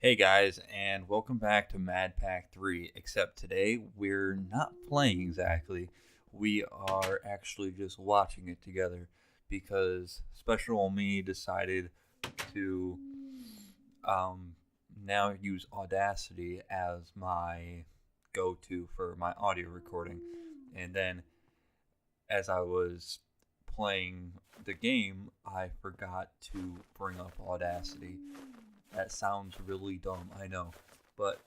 Hey guys, and welcome back to Madpack 3. Except today we're not playing exactly. We are actually just watching it together because Special Me decided to um, now use Audacity as my go-to for my audio recording. And then as I was playing the game, I forgot to bring up Audacity. That sounds really dumb, I know. But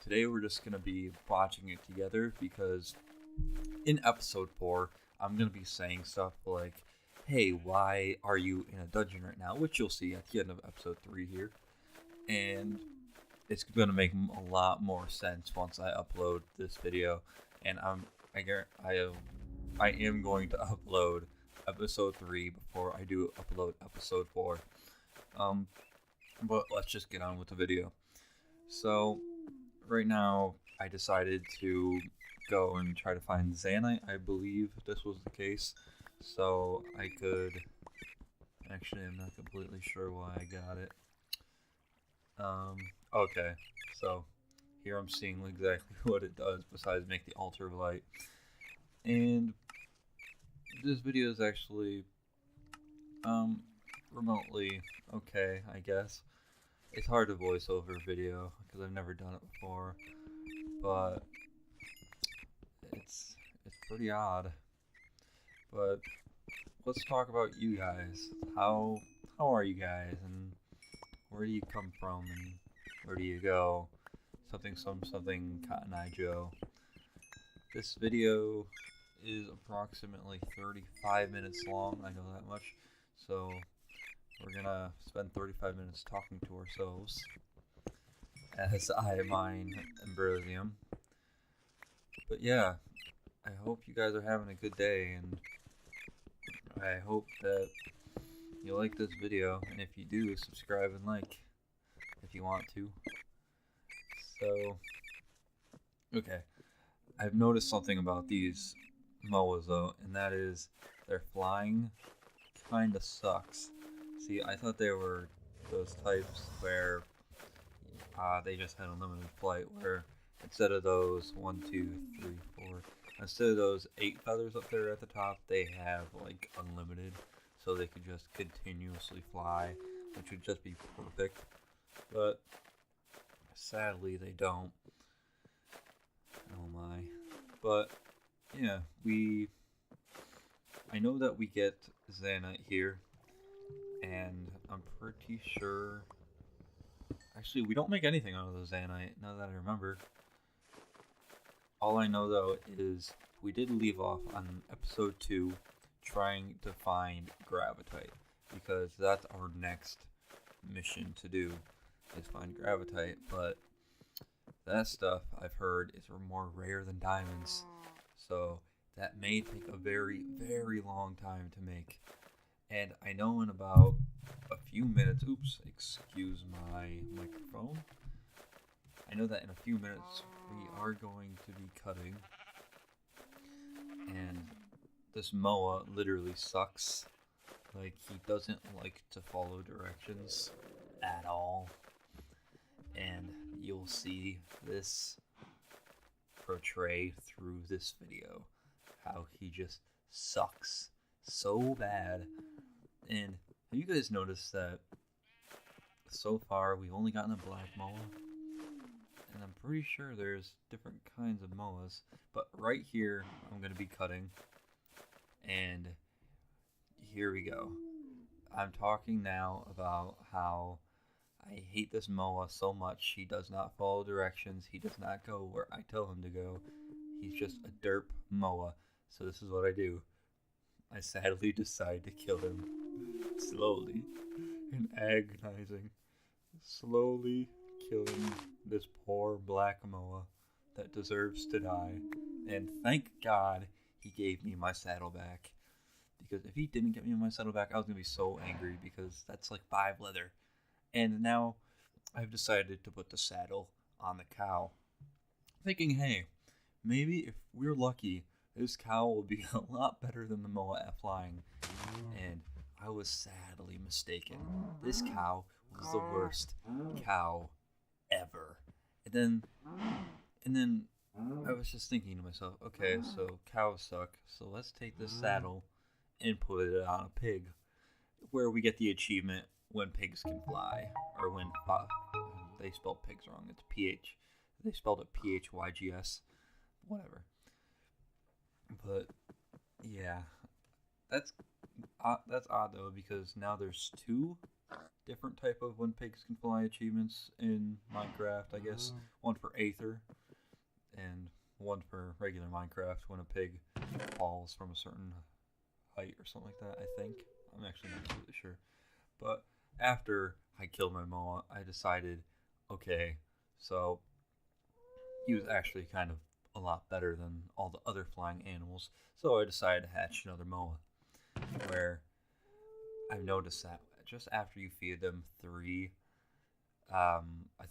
today we're just going to be watching it together because in episode 4, I'm going to be saying stuff like, hey, why are you in a dungeon right now? Which you'll see at the end of episode 3 here. And it's going to make a lot more sense once I upload this video. And I am going to upload episode 3 before I do upload episode 4. But let's just get on with the video. So, right now, I decided to go and try to find Zanite. I believe this was the case. So, I could... Actually, I'm not completely sure why I got it. Okay. So, here I'm seeing exactly what it does besides make the altar of light. And this video is actually, remotely okay, I guess. It's hard to voice over video because I've never done it before, but it's pretty odd. But let's talk about you guys. How are you guys, and where do you come from, and where do you go? Something Cotton Eye Joe. This video is approximately 35 minutes long. I know that much. So we're gonna spend 35 minutes talking to ourselves as I mine Ambrosium. But yeah, I hope you guys are having a good day, and I hope that you like this video, and if you do, subscribe and like if you want to. So, okay, I've noticed something about these MOAs though, and that is their flying kinda sucks. See, I thought they were those types where they just had unlimited flight, where instead of those 1, 2, 3, 4, instead of those 8 feathers up there at the top, they have like unlimited, so they could just continuously fly, which would just be perfect. But sadly, they don't. Oh my. But yeah, I know that we get Zanite here, and I'm pretty sure... Actually, we don't make anything out of the Zanite, now that I remember. All I know, though, is we did leave off on episode 2 trying to find Gravitite, because that's our next mission to do, is find Gravitite, but that stuff, I've heard, is more rare than diamonds, so that may take a very, very long time to make. And I know in about a few minutes, oops, excuse my microphone. I know that in a few minutes we are going to be cutting. And this Moa literally sucks. Like, he doesn't like to follow directions at all. And you'll see this portray through this video. How he just sucks so bad. And have you guys noticed that so far we've only gotten a black Moa? And I'm pretty sure there's different kinds of Moas. But right here, I'm going to be cutting. And here we go. I'm talking now about how I hate this Moa so much. He does not follow directions. He does not go where I tell him to go. He's just a derp Moa. So this is what I do. I sadly decide to kill him. Slowly and agonizing. Slowly killing this poor black Moa that deserves to die. And thank God he gave me my saddle back. Because if he didn't get me my saddle back, I was going to be so angry, because that's like 5 leather. And now I've decided to put the saddle on the cow. Thinking, hey, maybe if we're lucky, this cow will be a lot better than the Moa at flying. And I was sadly mistaken. This cow was the worst cow ever. And then I was just thinking to myself, okay, so cows suck, so let's take this saddle and put it on a pig, where we get the achievement when pigs can fly, or when they spelled pigs wrong. It's PH. They spelled it PHYGS. Whatever. But yeah, that's that's odd though, because now there's two different type of when pigs can fly achievements in Minecraft. I guess one for Aether and one for regular Minecraft when a pig falls from a certain height or something like that. I think I'm actually not completely sure. But after I killed my Moa, I decided, okay, so he was actually kind of a lot better than all the other flying animals. So I decided to hatch another Moa, where I've noticed that just after you feed them three, I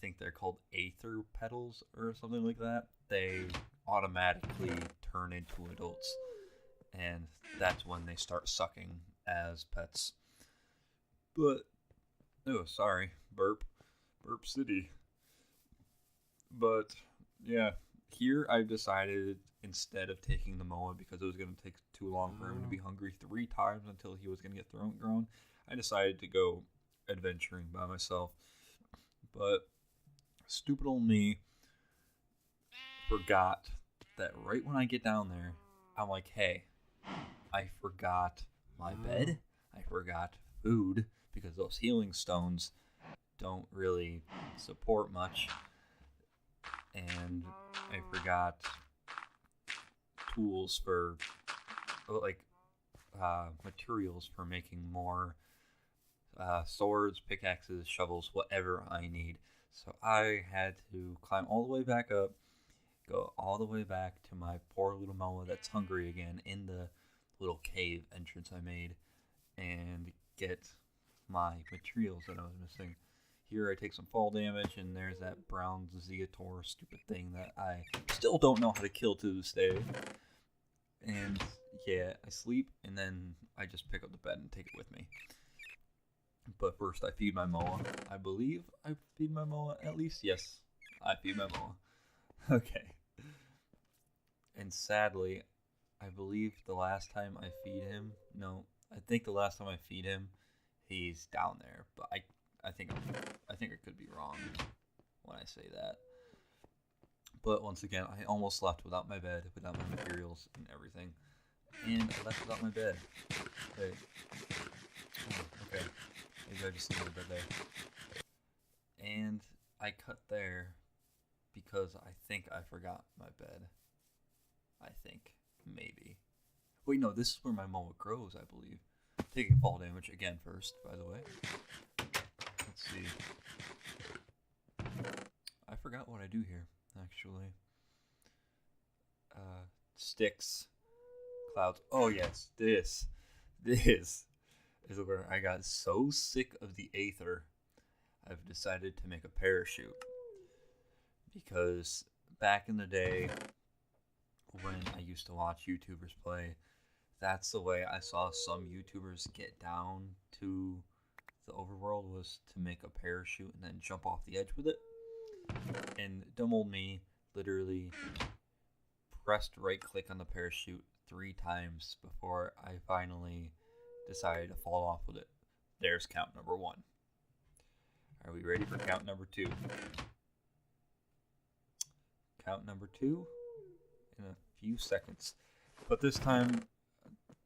think they're called Aether petals or something like that, they automatically turn into adults. And that's when they start sucking as pets. But, oh, sorry, burp city. But, yeah, here I've decided, instead of taking the Moa because it was going to take too long for him to be hungry 3 times until he was going to get throat grown, I decided to go adventuring by myself. But stupid old me forgot that right when I get down there, I'm like, hey, I forgot my bed, I forgot food, because those healing stones don't really support much, and I forgot tools for, like, materials for making more swords, pickaxes, shovels, whatever I need. So I had to climb all the way back up, go all the way back to my poor little Moa that's hungry again in the little cave entrance I made, and get my materials that I was missing. Here I take some fall damage, and there's that brown Zeator stupid thing that I still don't know how to kill to this day. And yeah, I sleep, and then I just pick up the bed and take it with me. But first I feed my Moa. I believe I feed my Moa at least. Yes, I feed my Moa. Okay. And sadly, I believe the last time I feed him, no, I think the last time I feed him, he's down there. But I think I could be wrong when I say that. But once again, I almost left without my bed, without my materials and everything, and I left without my bed. Hey. Oh, okay. Maybe I just needed a bed there. And I cut there because I think I forgot my bed. I think. Maybe. Wait, no, this is where my Moa grows, I believe. Taking fall damage again first, by the way. Let's see. I forgot what I do here, actually. Sticks. Clouds. Oh, yes. This is where I got so sick of the Aether, I've decided to make a parachute. Because back in the day, when I used to watch YouTubers play, that's the way I saw some YouTubers get down to the overworld, was to make a parachute and then jump off the edge with it. And dumb old me literally pressed right click on the parachute 3 times before I finally decided to fall off with it. There's count number 1. Are we ready for count number 2? Count number 2 in a few seconds. But this time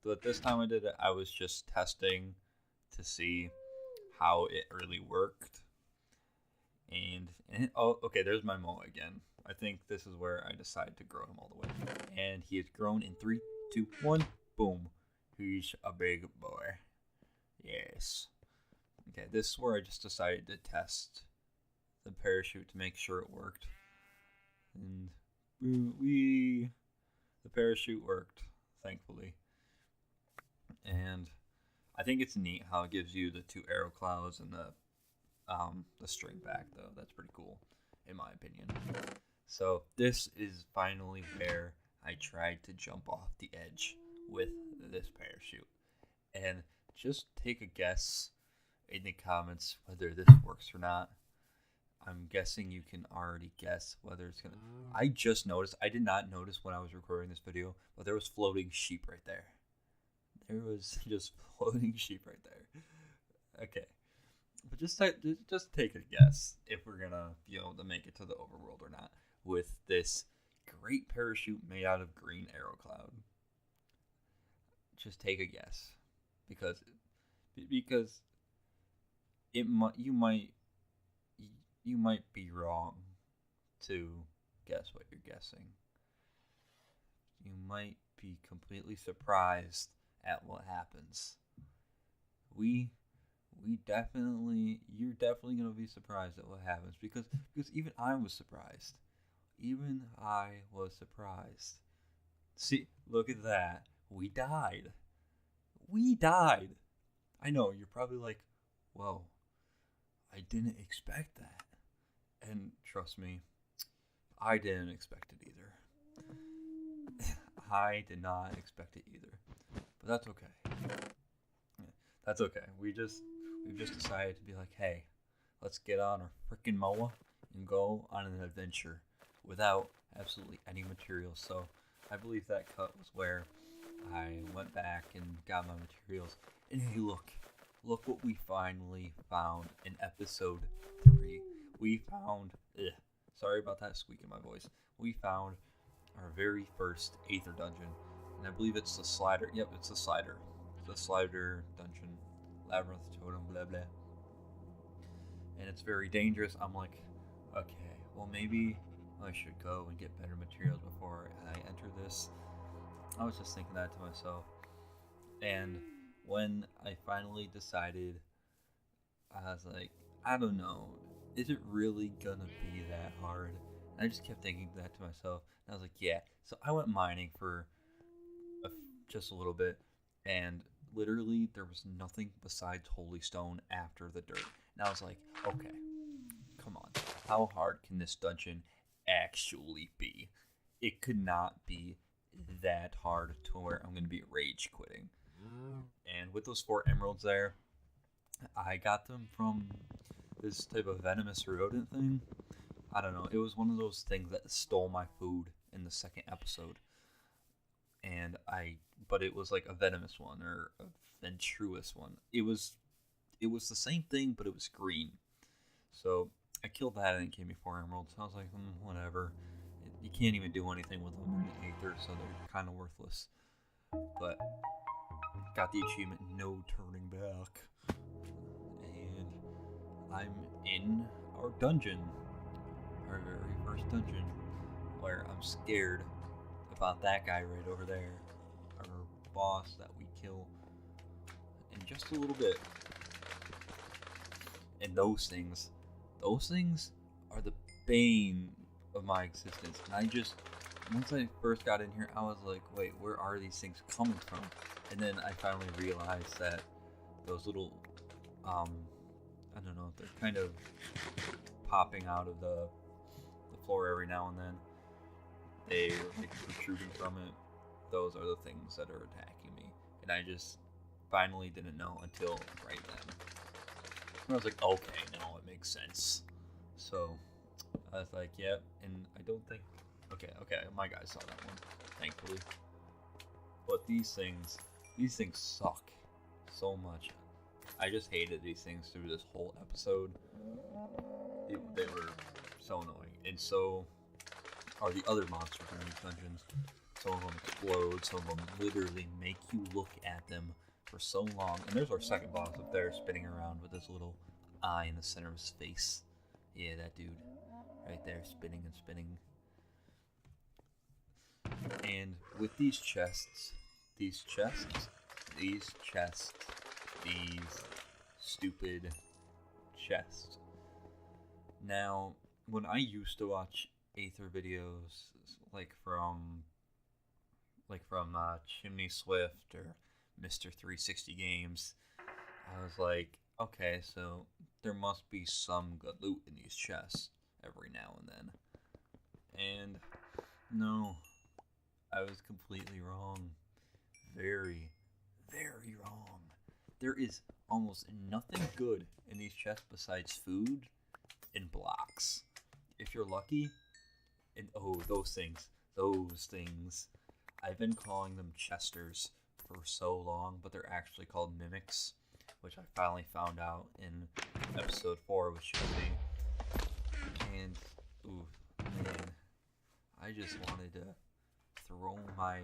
I did it, I was just testing to see how it really worked. And oh, okay, there's my Moa again. I think this is where I decided to grow him all the way. And he has grown in 3, 2, 1. Boom. He's a big boy. Yes. Okay, this is where I just decided to test the parachute to make sure it worked. And the parachute worked, thankfully. And I think it's neat how it gives you the 2 arrow clouds and the string back, though. That's pretty cool, in my opinion. So this is finally where I tried to jump off the edge with this parachute. And just take a guess in the comments whether this works or not. I'm guessing you can already guess whether it's gonna. I just noticed. I did not notice when I was recording this video, but there was floating sheep right there. There was just floating sheep right there. Okay, but just take a guess if we're gonna be able to make it to the overworld or not with this great parachute made out of green arrow cloud. Just take a guess, because you might be wrong to guess what you're guessing. You might be completely surprised at what happens. You're definitely gonna be surprised at what happens, because even I was surprised. Even I was surprised. See, look at that. We died. I know, you're probably like, whoa, I didn't expect that. And trust me, I didn't expect it either. I did not expect it either. But that's okay. That's okay. We've just decided to be like, hey, let's get on our freaking moa and go on an adventure without absolutely any materials. So I believe that cut was where I went back and got my materials. And hey, look what we finally found in episode 3. We found, sorry about that squeak in my voice. We found our very first Aether dungeon. And I believe it's the Slider. Yep, it's the Slider. The Slider dungeon. Labyrinth totem, blah blah. And it's very dangerous. I'm like, okay, well maybe I should go and get better materials before I enter this. I was just thinking that to myself. And when I finally decided, I was like, I don't know, is it really gonna be that hard? And I just kept thinking that to myself. And I was like, yeah. So I went mining for just a little bit, and literally there was nothing besides holy stone after the dirt. And I was like, okay, come on, how hard can this dungeon actually be? It could not be that hard to where I'm going to be rage quitting. And with those 4 emeralds there, I got them from this type of venomous rodent thing. I don't know, it was one of those things that stole my food in the second episode. But it was like a venomous one or a ventrous one. It was the same thing, but it was green. So I killed that and it gave me 4 emeralds. I was like, whatever. You can't even do anything with them in the Aether, so they're kind of worthless. But got the achievement, no turning back. And I'm in our dungeon, our very first dungeon, where I'm scared about that guy right over there, our boss that we kill in just a little bit. And those things are the bane of my existence. And once I first got in here, I was like, wait, where are these things coming from? And then I finally realized that those little, I don't know, they're kind of popping out of the floor every now and then. They're like protruding from it. Those are the things that are attacking me. And I just finally didn't know until right then. And I was like, okay, now it makes sense. So I was like, yep, and I don't think, okay, my guy saw that one, thankfully. But these things suck so much. I just hated these things through this whole episode. They were so annoying. And so are the other monsters in these dungeons. Some of them explode, some of them literally make you look at them for so long. And there's our second boss up there spinning around with this little eye in the center of his face. Yeah, that dude right there, spinning and spinning. And with these stupid chests. Now, when I used to watch Aether videos, like from Chimney Swift or Mr. 360 Games, I was like, okay, so there must be some good loot in these chests every now and then. And no, I was completely wrong. Very, very wrong. There is almost nothing good in these chests besides food in blocks. If you're lucky, and those things. I've been calling them chesters for so long, but they're actually called mimics, which I finally found out in episode 4 with Shooty. And, ooh, man, I just wanted to throw my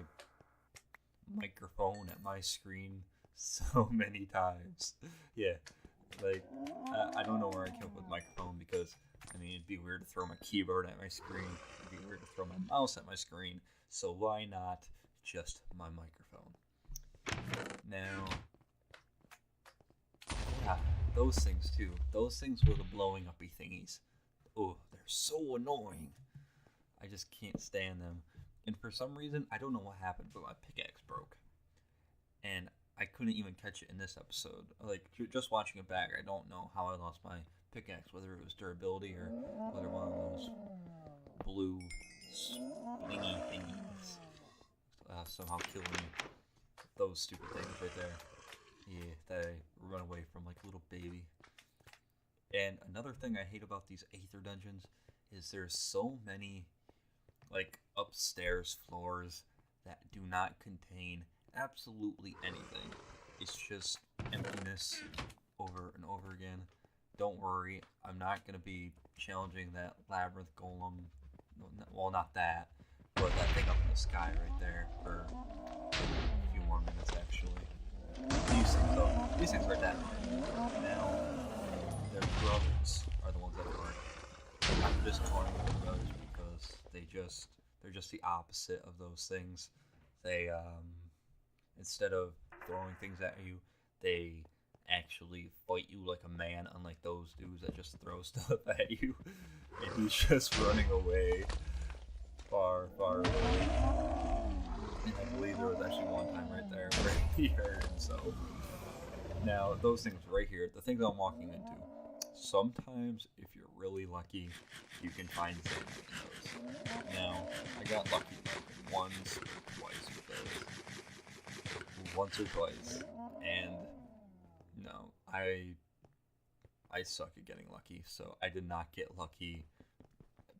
microphone at my screen so many times. Yeah, like, I don't know where I came up with microphone because, I mean, it'd be weird to throw my keyboard at my screen. It'd be weird to throw my mouse at my screen. So why not just my microphone? Now, yeah, those things too. Those things were the blowing uppy thingies. Oh, they're so annoying. I just can't stand them. And for some reason, I don't know what happened, but my pickaxe broke. And I couldn't even catch it in this episode. Like, just watching it back, I don't know how I lost my pickaxe, whether it was durability or whether one of those blue springy thingies somehow killed me. Those stupid things right there. Yeah, that I run away from like a little baby. And another thing I hate about these Aether dungeons is there's so many like upstairs floors that do not contain absolutely anything. It's just emptiness over and over again. Don't worry, I'm not going to be challenging that labyrinth golem. Well, not that, but that thing up in the sky right there for a few more minutes, actually. These things are that hard. Now, their brothers are the ones that are hard. I'm just calling them brothers because they're just the opposite of those things. They, instead of throwing things at you, they actually fight you like a man, unlike those dudes that just throw stuff at you. And he's just running away far, far away. And I believe there was actually one time right there where he hurt himself. Now, those things right here, the things I'm walking into, sometimes if you're really lucky, you can find things in those. Now, I got lucky like once or twice with those. Once or twice. And no, I suck at getting lucky, so I did not get lucky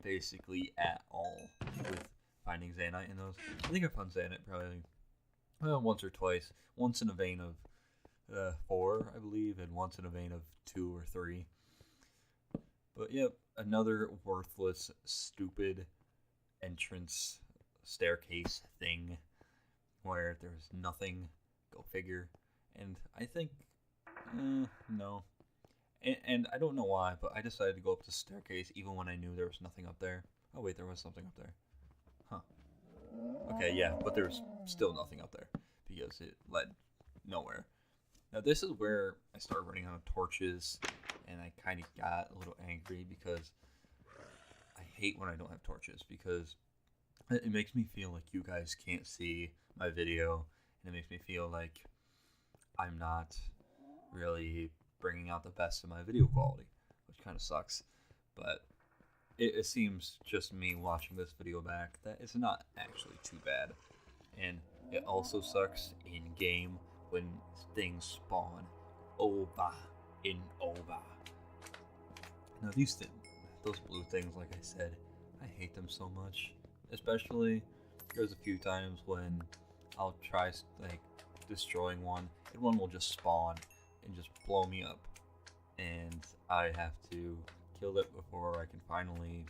basically at all with finding Xanite in those. I think I found Xanite probably once or twice. Once in a vein of 4, I believe, and once in a vein of 2 or 3. But yep, another worthless, stupid entrance staircase thing where there's nothing. Go figure. And I think, no. And I don't know why, but I decided to go up the staircase even when I knew there was nothing up there. Oh wait, there was something up there. Huh. Okay, yeah, but there's still nothing up there because it led nowhere. Now this is where I started running out of torches, and I kind of got a little angry because I hate when I don't have torches because it makes me feel like you guys can't see my video, and it makes me feel like I'm not really bringing out the best of my video quality, which kind of sucks. But it seems just me watching this video back that it's not actually too bad. And it also sucks in game when things spawn over and over. Now those blue things, like I said, I hate them so much. Especially there's a few times when I'll try like destroying one, and one will just spawn and just blow me up, and I have to kill it before I can finally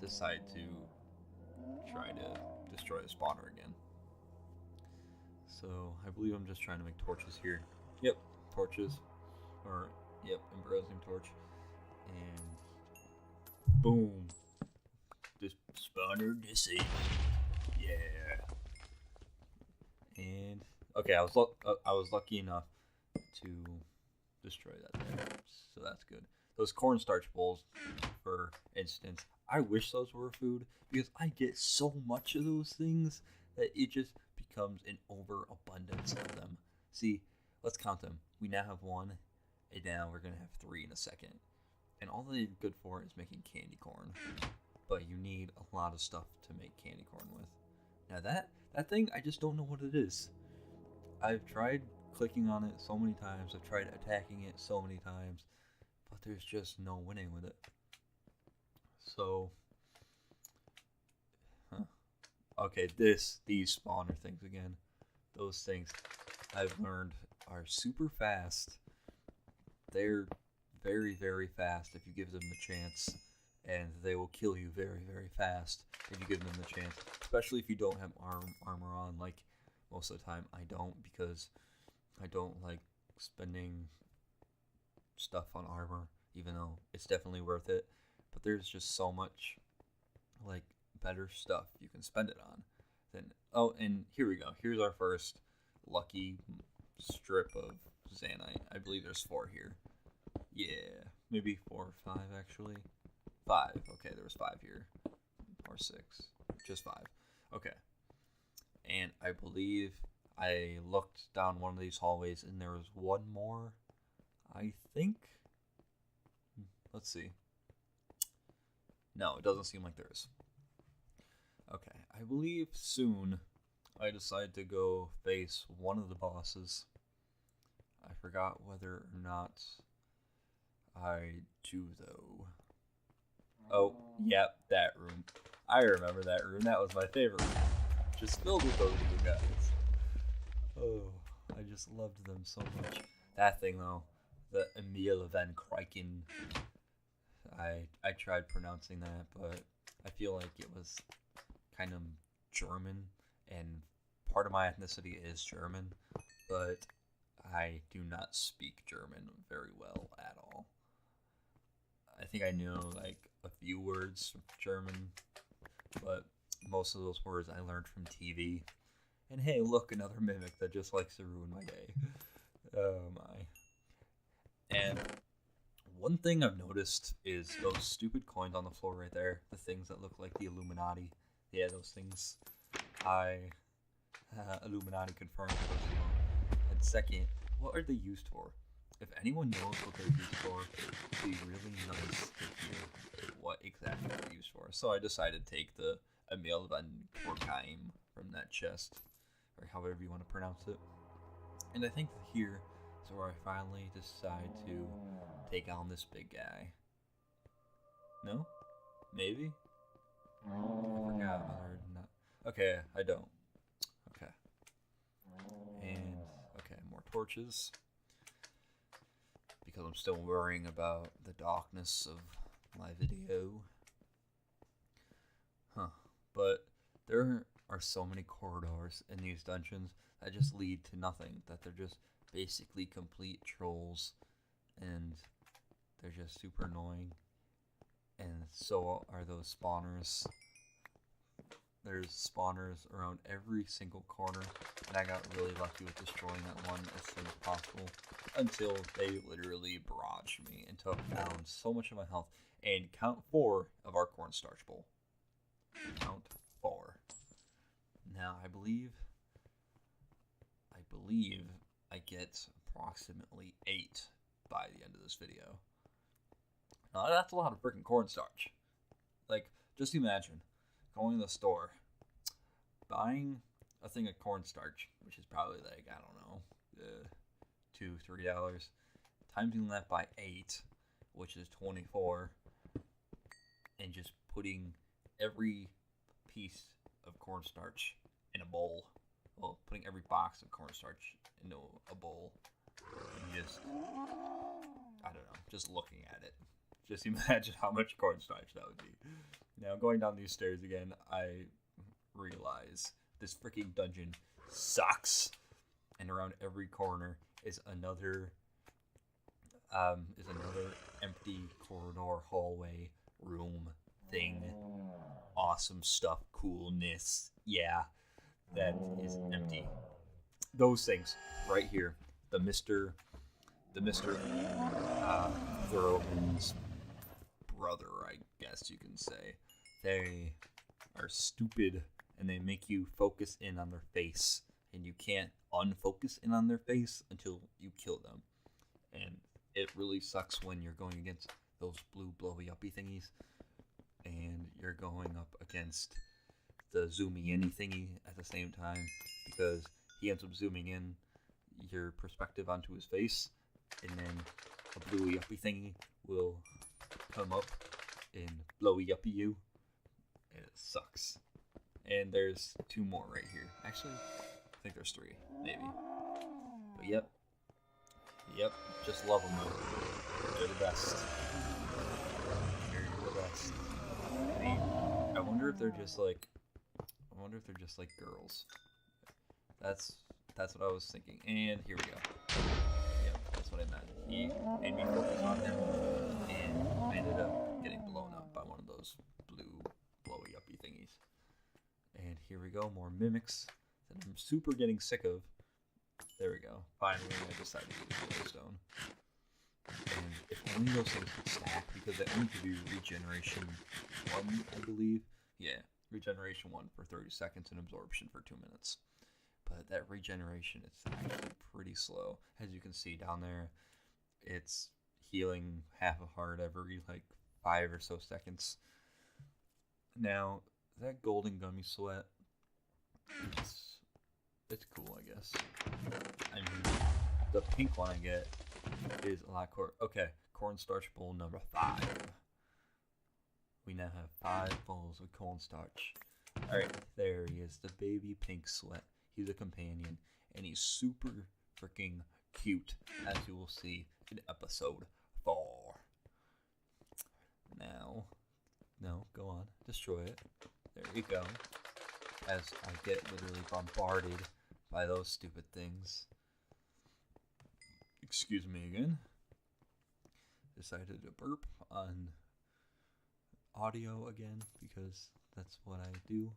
decide to try to destroy the spawner again. So I believe I'm just trying to make torches here. Yep, torches. Or yep, embrasium torch. And boom. This spawner disabled. Yeah. And okay, I was lucky enough to destroy that there, so that's good. Those cornstarch bowls, for instance, I wish those were food because I get so much of those things that it just becomes an overabundance of them. See, let's count them. We now have 1, and now we're gonna have 3 in a second. And all they're good for is making candy corn. But you need a lot of stuff to make candy corn with. Now that thing, I just don't know what it is. I've tried clicking on it so many times. I've tried attacking it so many times. But there's just no winning with it. So, okay, these spawner things again. Those things I've learned are super fast. They're very, very fast if you give them the chance, and they will kill you very, very fast if you give them the chance. Especially if you don't have armor on. Like most of the time, I don't, because I don't like spending stuff on armor, even though it's definitely worth it. But there's just so much like better stuff you can spend it on. Then and here we go. Here's our first lucky strip of Zanite. I believe there's 4 here. Yeah, maybe 4 or 5 actually. 5. Okay, there was 5 here. Or 6. Just 5. Okay. And I believe I looked down one of these hallways and there was one more. I think. Let's see. No, it doesn't seem like there is. Okay, I believe soon I decide to go face one of the bosses. I forgot whether or not I do, though. Oh, yep, that room. I remember that room. That was my favorite room. Just filled with those little guys. Oh, I just loved them so much. That thing, though, the Emil van Krijken. I tried pronouncing that, but I feel like it was kind of German, and part of my ethnicity is German, but I do not speak German very well at all. I think I know like a few words from German, but most of those words I learned from TV. And hey, look, another mimic that just likes to ruin my day. Oh my. And one thing I've noticed is those stupid coins on the floor right there, the things that look like the Illuminati. Yeah, those things. Illuminati confirmed those people. And second, what are they used for? If anyone knows what they're used for, it'd be really nice to hear what exactly they're used for. So I decided to take the Emil van Krijken from that chest, or however you want to pronounce it. And I think here is where I finally decide to take on this big guy. No? Maybe? I forgot whether or not. Okay, I don't. Okay. And, okay, more torches. Because I'm still worrying about the darkness of my video. But there are so many corridors in these dungeons that just lead to nothing. That they're just basically complete trolls. And they're just super annoying. And so are those spawners. There's spawners around every single corner, and I got really lucky with destroying that one as soon as possible, until they literally barraged me and took down so much of my health. And count 4 of our cornstarch bowl. Count 4. Now I believe I get approximately 8 by the end of this video. Now that's a lot of freaking cornstarch. Like, just imagine going to the store, buying a thing of cornstarch, which is probably like, I don't know, $2-3, timing that by 8, which is 24, and just putting every piece of cornstarch in a bowl. Well, putting every box of cornstarch into a bowl, and just, I don't know, just looking at it. Just imagine how much cornstarch that would be. Now, going down these stairs again, I realize this freaking dungeon sucks. And around every corner is another empty corridor, hallway, room, thing. Awesome stuff, coolness. Yeah, that is empty. Those things right here. The Mr. Thurman's brother, I guess you can say. They are stupid, and they make you focus in on their face, and you can't unfocus in on their face until you kill them. And it really sucks when you're going against those blue blowy uppy thingies, and you're going up against the zoomy in thingy at the same time, because he ends up zooming in your perspective onto his face, and then a bluey uppy thingy will come up and blowy uppy you, and it sucks. And there's 2 more right here. Actually, I think there's 3, maybe. But yep, just love them though. They're the best. They're the best. I wonder if they're just like girls. That's what I was thinking. And here we go. Yep, that's what I meant. He made me focus on him, and I ended up getting blown up by one of those blue blowy uppy thingies. And here we go, more mimics that I'm super getting sick of. There we go. Finally, I decided to use glowstone. And if only those things could stack, because they only give you regeneration 1, I believe. Yeah, regeneration 1 for 30 seconds and absorption for 2 minutes. But that regeneration is actually pretty slow. As you can see down there, it's healing half a heart every like 5 or so seconds. Now, that golden gummy sweat, it's cool, I guess. I mean, the pink one I get is a lot okay, cornstarch bowl number 5. We now have 5 bowls of cornstarch. Alright, there he is, the baby pink sweat. He's a companion, and he's super freaking cute, as you will see in episode 4. Now, no, go on, destroy it. There you go. As I get literally bombarded by those stupid things. Excuse me again. Decided to burp on audio again because that's what I do.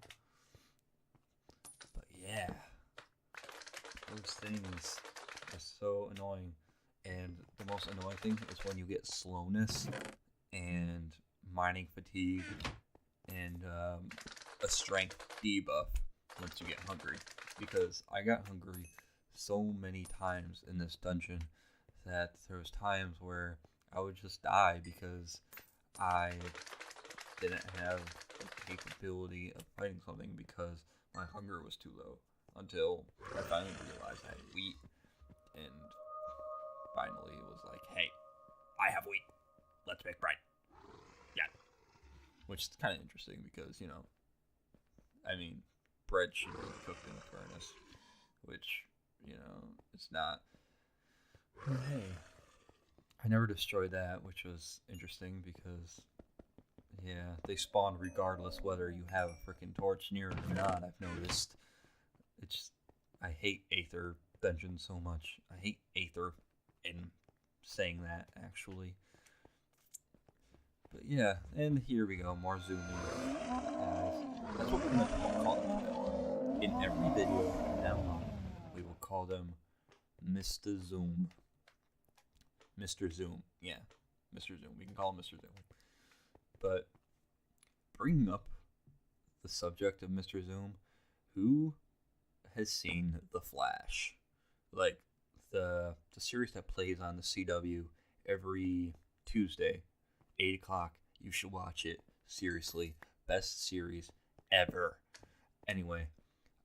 But yeah, those things are so annoying. And the most annoying thing is when you get slowness and mining fatigue and a strength debuff once you get hungry. Because I got hungry so many times in this dungeon that there was times where I would just die because I didn't have the capability of fighting something because my hunger was too low, until I finally realized I had wheat, and finally it was like, hey, I have wheat, let's make bread. Yeah. Which is kind of interesting because, you know, I mean, bread should be cooked in a furnace, which, you know, it's not. But hey, I never destroyed that, which was interesting because, yeah, they spawn regardless whether you have a freaking torch near it or not, I've noticed. It's just, I hate Aether dungeons so much. I hate Aether in saying that, actually. But yeah, and here we go, more zooming. That's what we're going to call them. In every video from now on, we will call them Mr. Zoom. Mr. Zoom, yeah, Mr. Zoom. We can call him Mr. Zoom. But bringing up the subject of Mr. Zoom, who has seen The Flash? Like the series that plays on the CW every Tuesday, 8 o'clock. You should watch it. Seriously, best series ever. Anyway,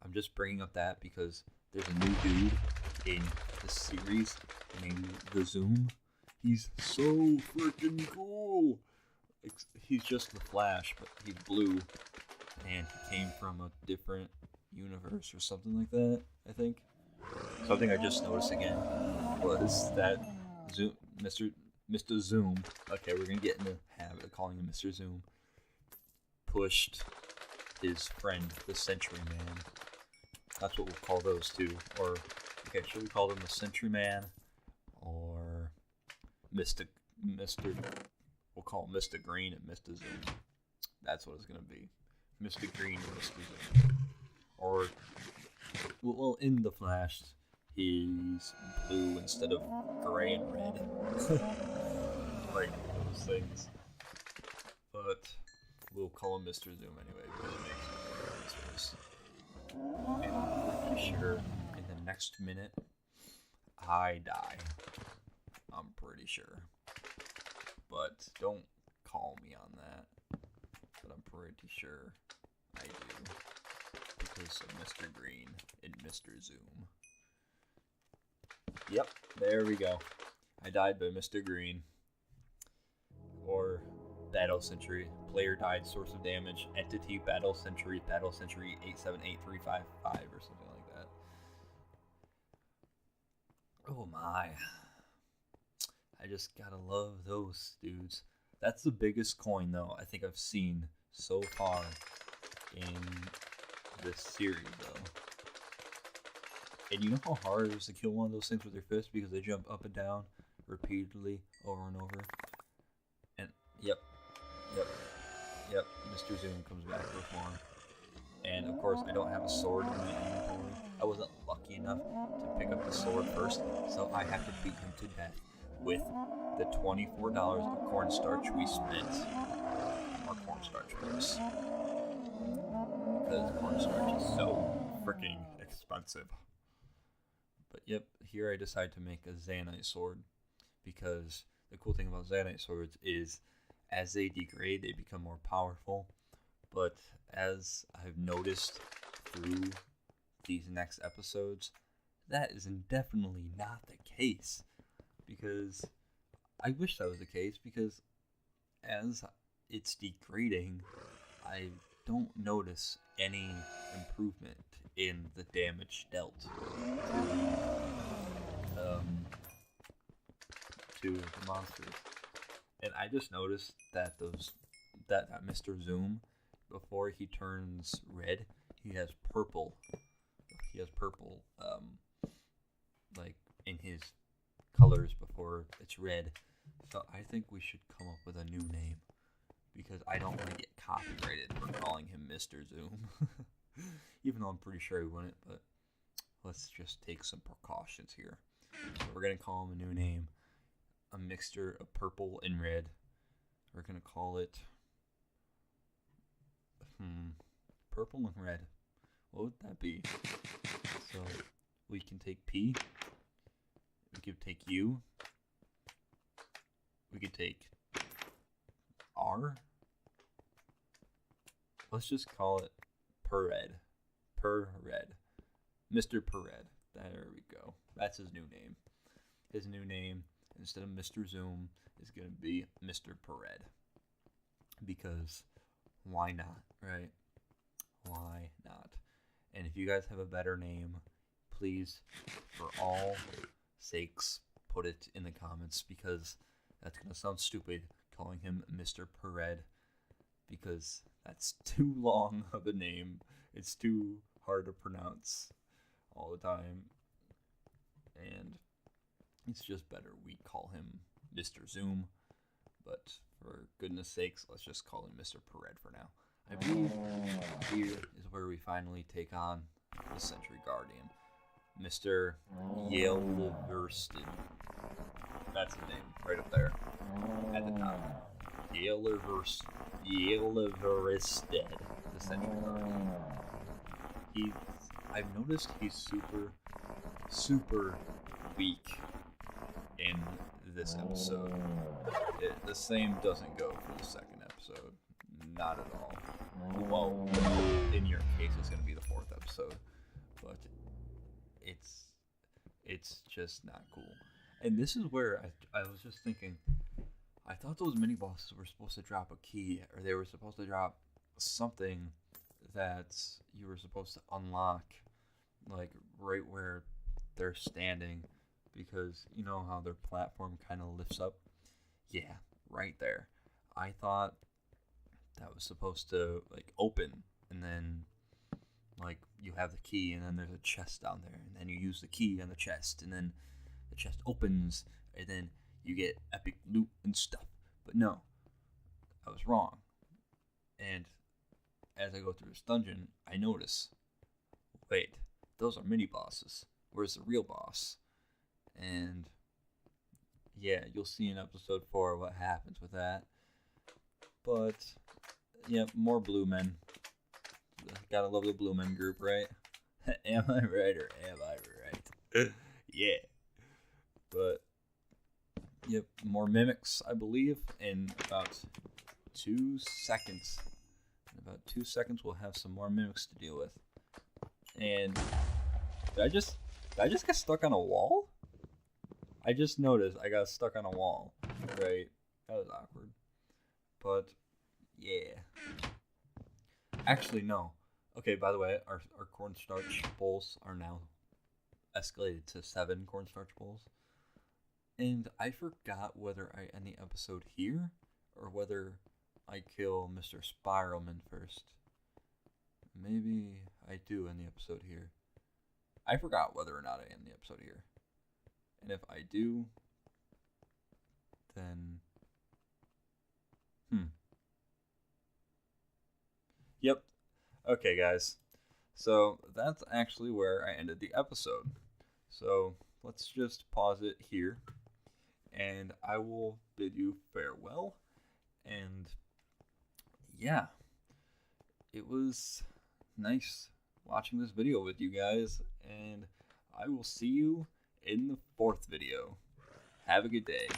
I'm just bringing up that because there's a new dude in the series named The Zoom. He's so freaking cool. He's just the Flash, but he's blue, and he came from a different universe or something like that, I think. Something I just noticed again was that Zoom, Mr. Zoom, okay, we're gonna get in the habit of calling him Mr. Zoom, pushed his friend, the Sentry Man. That's what we'll call those two. Or, okay, should we call them the Sentry Man or Mr. We'll call him Mr. Green and Mr. Zoom. That's what it's gonna be. Mr. Green and Mr. Zoom. Or, well, in The Flash, he's blue instead of gray and red. Like those things. But we'll call him Mr. Zoom anyway, because it makes sense. And I'm pretty sure in the next minute, I die. I'm pretty sure. But don't call me on that. But I'm pretty sure I do. Because of Mr. Green and Mr. Zoom. Yep, there we go. I died by Mr. Green. or Battle Century. Player died, source of damage, entity, Battle Century 878355 or something like that. Oh my. I just gotta love those dudes. That's the biggest coin, though, I think I've seen so far in this series, though. And you know how hard it is to kill one of those things with your fist because they jump up and down repeatedly over and over? And, yep, Mr. Zoom comes back with more. And, of course, I don't have a sword in my inventory. I wasn't lucky enough to pick up the sword first, so I have to beat him to death with the $24 of cornstarch we spent on our cornstarch purse. Because cornstarch is so freaking expensive. But yep, here I decide to make a Zanite sword. Because the cool thing about Zanite swords is as they degrade, they become more powerful. But as I've noticed through these next episodes, that is definitely not the case. Because I wish that was the case, because as it's degrading, I don't notice any improvement in the damage dealt to the monsters. And I just noticed that that Mr. Zoom, before he turns red, he has purple. He has purple, like in his colors before it's red. So I think we should come up with a new name, because I don't want to get copyrighted for calling him Mr. Zoom. Even though I'm pretty sure he wouldn't, but let's just take some precautions here. So we're going to call him a new name, a mixture of purple and red. We're going to call it purple and red. What would that be? So we can take P. We could take U. We could take R. Let's just call it Per-Red. Per-Red. Mr. Per-Red. There we go. That's his new name. His new name, instead of Mr. Zoom, is going to be Mr. Per-Red. Because why not, right? Why not? And if you guys have a better name, please, for all sakes, put it in the comments, because that's going to sound stupid calling him Mr. Per-Red, because that's too long of a name. It's too hard to pronounce all the time, and it's just better we call him Mr. Zoom. But for goodness sakes, let's just call him Mr. Per-Red for now. I believe here is where we finally take on the Sentry Guardian, Mr. Yaleversted. That's his name, right up there, at the top. Yaleversted, the Sentry Guardian. I've noticed he's super weak in this episode. The same doesn't go for the second episode. Not at all. Well, in your case, it's going to be the fourth episode. But it's just not cool. And this is where I was just thinking, I thought those mini-bosses were supposed to drop a key, or they were supposed to drop something that you were supposed to unlock, like right where they're standing, because you know how their platform kind of lifts up? Yeah, right there. I thought that was supposed to like open, and then like you have the key, and then there's a chest down there, and then you use the key on the chest, and then the chest opens, and then you get epic loot and stuff. But no, I was wrong. And as I go through this dungeon, I notice, wait, those are mini bosses. Where's the real boss? And yeah, you'll see in episode 4 what happens with that. But yeah, more blue men. Gotta love the blue men group, right? Am I right or am I right? Yeah. But yep, more mimics, I believe, in about 2 seconds. In about 2 seconds, we'll have some more mimics to deal with. And did I just get stuck on a wall? I just noticed I got stuck on a wall. Right, that was awkward. But yeah. Actually, no. Okay, by the way, our cornstarch bowls are now escalated to 7 cornstarch bowls. And I forgot whether I end the episode here or whether I kill Mr. Spiralman first. Maybe I do end the episode here. I forgot whether or not I end the episode here. And if I do, then... Yep. Okay, guys. So that's actually where I ended the episode. So let's just pause it here. And I will bid you farewell. And yeah, it was nice watching this video with you guys. And I will see you in the 4th video. Have a good day.